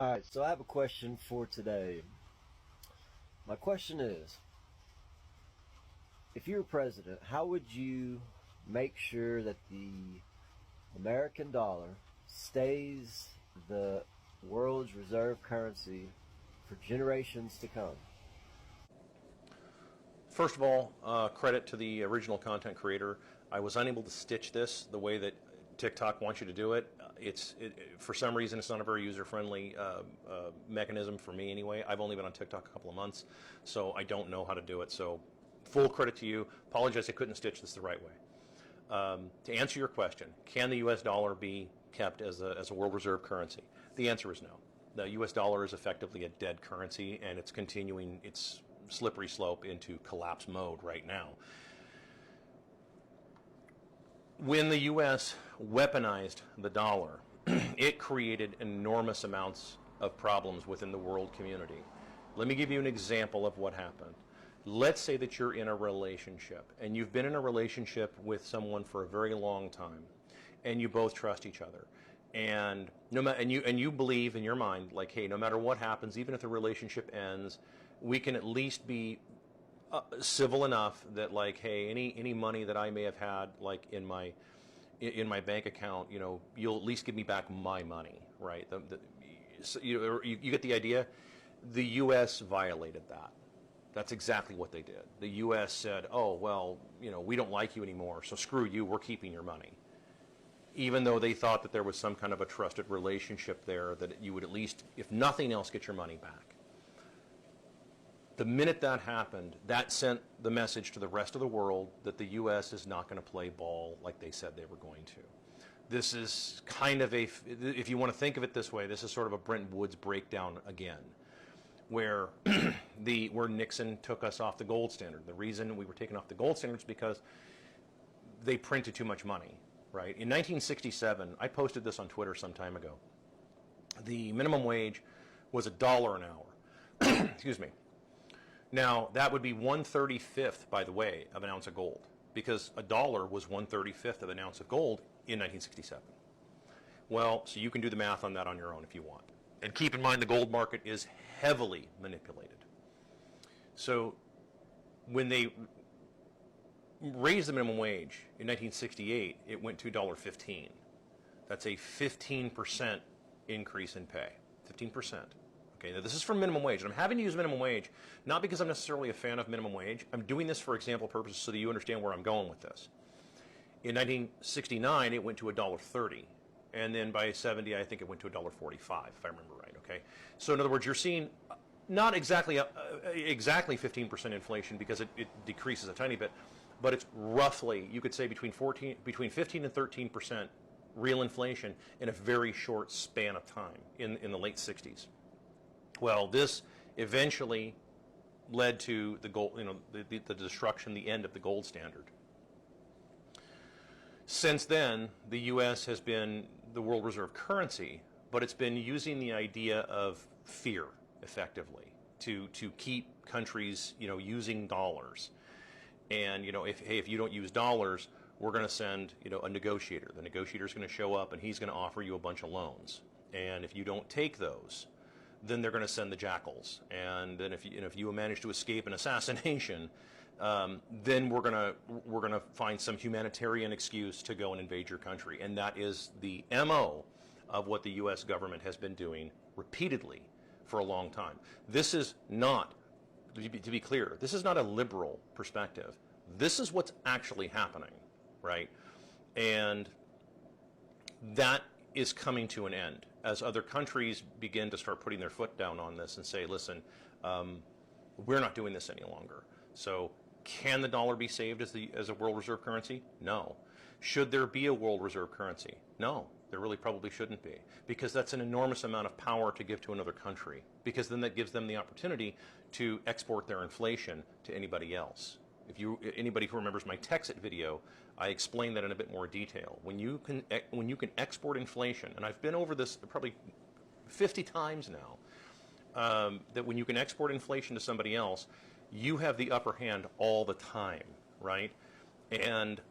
All right, so I have a question for today. My question is, if you were president, how would you make sure that the American dollar stays the world's reserve currency for generations to come? First of all, credit to the original content creator. I was unable to stitch this the way that TikTok wants you to do it. For some reason, it's not a very user-friendly mechanism for me anyway. I've only been on TikTok a couple of months, so I don't know how to do it. So full credit to you. Apologize I couldn't stitch this the right way. To answer your question, can the U.S. dollar be kept as a world reserve currency? The answer is no. The U.S. dollar is effectively a dead currency, and it's continuing its slippery slope into collapse mode right now. When the U.S. weaponized the dollar, it created enormous amounts of problems within the world community. Let me give you an example of what happened. Let's say that you're in a relationship, and you've been in a relationship with someone for a very long time, and you both trust each other. And you believe in your mind, like, hey, no matter what happens, even if the relationship ends, we can at least be civil enough that, like, hey, any money that I may have had, like, in my bank account, you'll at least give me back my money, right? So you get the idea. The U.S. violated that. That's exactly what they did. The U.S. said, oh, well, we don't like you anymore, so screw you, we're keeping your money. Even though they thought that there was some kind of a trusted relationship there, that you would at least, if nothing else, get your money back. The minute that happened, that sent the message to the rest of the world that the U.S. is not going to play ball like they said they were going to. This is kind of if you want to think of it this way, this is sort of a Bretton Woods breakdown again, where where Nixon took us off the gold standard. The reason we were taken off the gold standard is because they printed too much money, right? In 1967, I posted this on Twitter some time ago. The minimum wage was $1 an hour. Excuse me. Now, that would be 1/35th, by the way, of an ounce of gold, because a dollar was 1/35th of an ounce of gold in 1967. Well, so you can do the math on that on your own if you want. And keep in mind the gold market is heavily manipulated. So when they raised the minimum wage in 1968, it went to $1.15. That's a 15% increase in pay. 15%. Okay, now this is for minimum wage, and I'm having to use minimum wage not because I'm necessarily a fan of minimum wage. I'm doing this for example purposes so that you understand where I'm going with this. In 1969, it went to $1.30, and then by 70, I think it went to $1.45, if I remember right. Okay, so in other words, you're seeing not exactly 15% inflation because it decreases a tiny bit, but it's roughly, you could say, between 15 and 13% real inflation in a very short span of time in the late 60s. Well, this eventually led to the gold, the destruction, the end of the gold standard. Since then, the U.S. has been the world reserve currency, but it's been using the idea of fear effectively to keep countries, using dollars. And if you don't use dollars, we're going to send a negotiator. The negotiator is going to show up and he's going to offer you a bunch of loans. And if you don't take those, then they're going to send the jackals. And then if you manage to escape an assassination, then we're gonna find some humanitarian excuse to go and invade your country. And that is the MO of what the U.S. government has been doing repeatedly for a long time. This is not, to be clear, this is not a liberal perspective. This is what's actually happening, right? And that is coming to an end as other countries begin to start putting their foot down on this and say, listen, we're not doing this any longer. So can the dollar be saved as a world reserve currency? No. Should there be a world reserve currency? No, there really probably shouldn't be, because that's an enormous amount of power to give to another country, because then that gives them the opportunity to export their inflation to anybody else. Anybody who remembers my Texit video, I explained that in a bit more detail. When you can export inflation, and I've been over this probably 50 times now, that when you can export inflation to somebody else, you have the upper hand all the time, right? And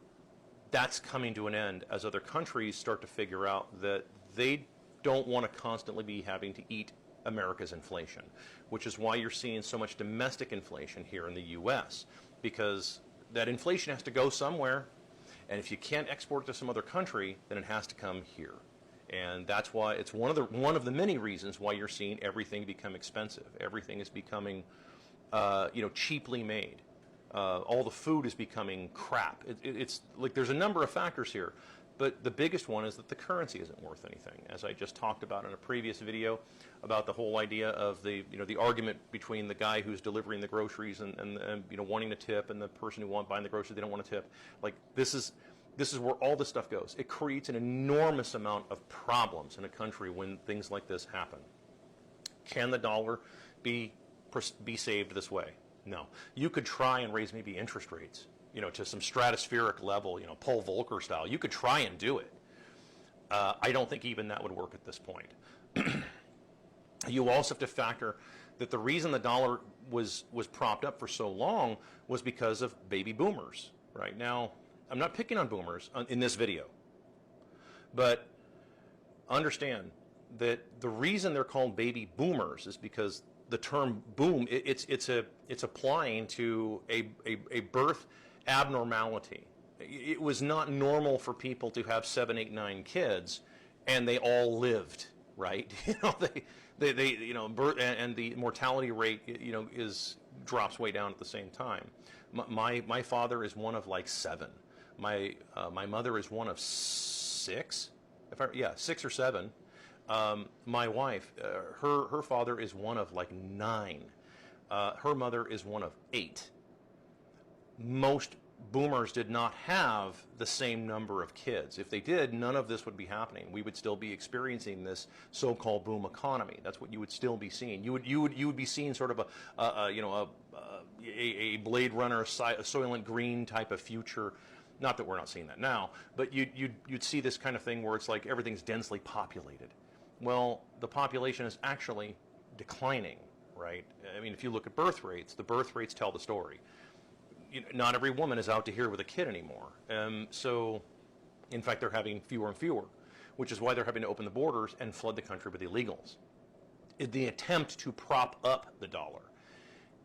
that's coming to an end as other countries start to figure out that they don't want to constantly be having to eat America's inflation, which is why you're seeing so much domestic inflation here in the U.S., because that inflation has to go somewhere, and if you can't export to some other country, then it has to come here. And that's why it's one of the many reasons why you're seeing everything become expensive. Everything is becoming, cheaply made. All the food is becoming crap. It's like there's a number of factors here, but the biggest one is that the currency isn't worth anything. As I just talked about in a previous video about the whole idea of the argument between the guy who's delivering the groceries and wanting to tip, and the person who buying the groceries, they don't want to tip. Like this is where all this stuff goes. It creates an enormous amount of problems in a country when things like this happen. Can the dollar be saved this way? No. You could try and raise maybe interest rates, to some stratospheric level, Paul Volcker style. You could try and do it. I don't think even that would work at this point. You also have to factor that the reason the dollar was propped up for so long was because of baby boomers. Right now, I'm not picking on boomers in this video, but understand that the reason they're called baby boomers is because the term boom, it's applying to a birth abnormality. It was not normal for people to have 7, 8, 9 kids, and they all lived, right? Birth and the mortality rate, drops way down at the same time. My father is one of like 7. My mother is one of 6. 6 or 7. My wife, her father is one of like 9. Her mother is one of 8. Most boomers did not have the same number of kids. If they did, none of this would be happening. We would still be experiencing this so-called boom economy. That's what you would still be seeing. You would be seeing sort of a Blade Runner, a Soylent Green type of future. Not that we're not seeing that now, but you'd see this kind of thing where it's like everything's densely populated. Well, the population is actually declining, right? I mean, if you look at birth rates, the birth rates tell the story. Not every woman is out to here with a kid anymore. So, in fact, they're having fewer and fewer, which is why they're having to open the borders and flood the country with illegals. The attempt to prop up the dollar.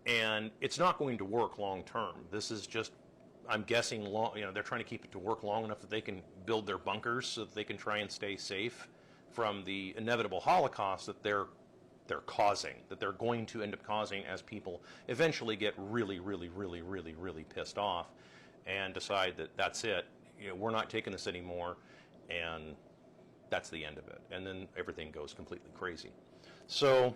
And it's not going to work long term. This is just, I'm guessing, they're trying to keep it to work long enough that they can build their bunkers so that they can try and stay safe from the inevitable Holocaust that they're causing, that they're going to end up causing as people eventually get really, really, really, really, really pissed off and decide that that's it. We're not taking this anymore, and that's the end of it. And then everything goes completely crazy. So,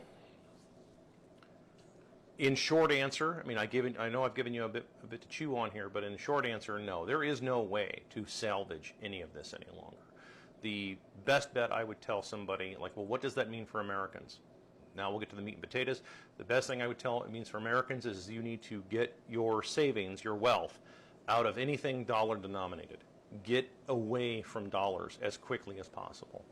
in short answer, I mean, I know I've given you a bit to chew on here, but in short answer, no. There is no way to salvage any of this any longer. The best bet I would tell somebody, like, well, what does that mean for Americans? Now we'll get to the meat and potatoes. The best thing I would tell it means for Americans is you need to get your savings, your wealth, out of anything dollar denominated. Get away from dollars as quickly as possible,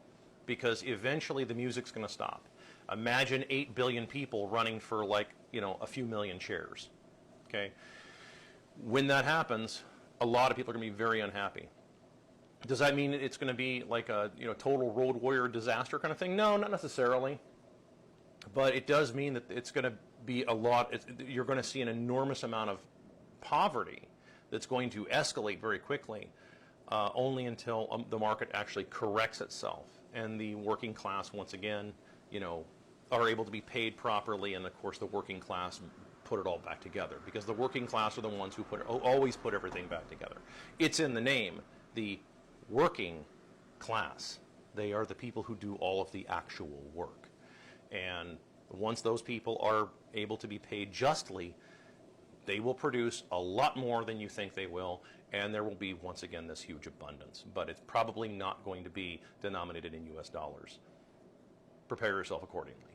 because eventually the music's going to stop. Imagine 8 billion people running for like, a few million shares. Okay? When that happens, a lot of people are going to be very unhappy. Does that mean it's going to be like a total road warrior disaster kind of thing? No, not necessarily. But it does mean that it's going to be a lot. You're going to see an enormous amount of poverty that's going to escalate very quickly, only until the market actually corrects itself and the working class once again, are able to be paid properly, and of course the working class put it all back together, because the working class are the ones who always put everything back together. It's in the name, the working class. They are the people who do all of the actual work. And once those people are able to be paid justly, they will produce a lot more than you think they will, and there will be, once again, this huge abundance. But it's probably not going to be denominated in US dollars. Prepare yourself accordingly.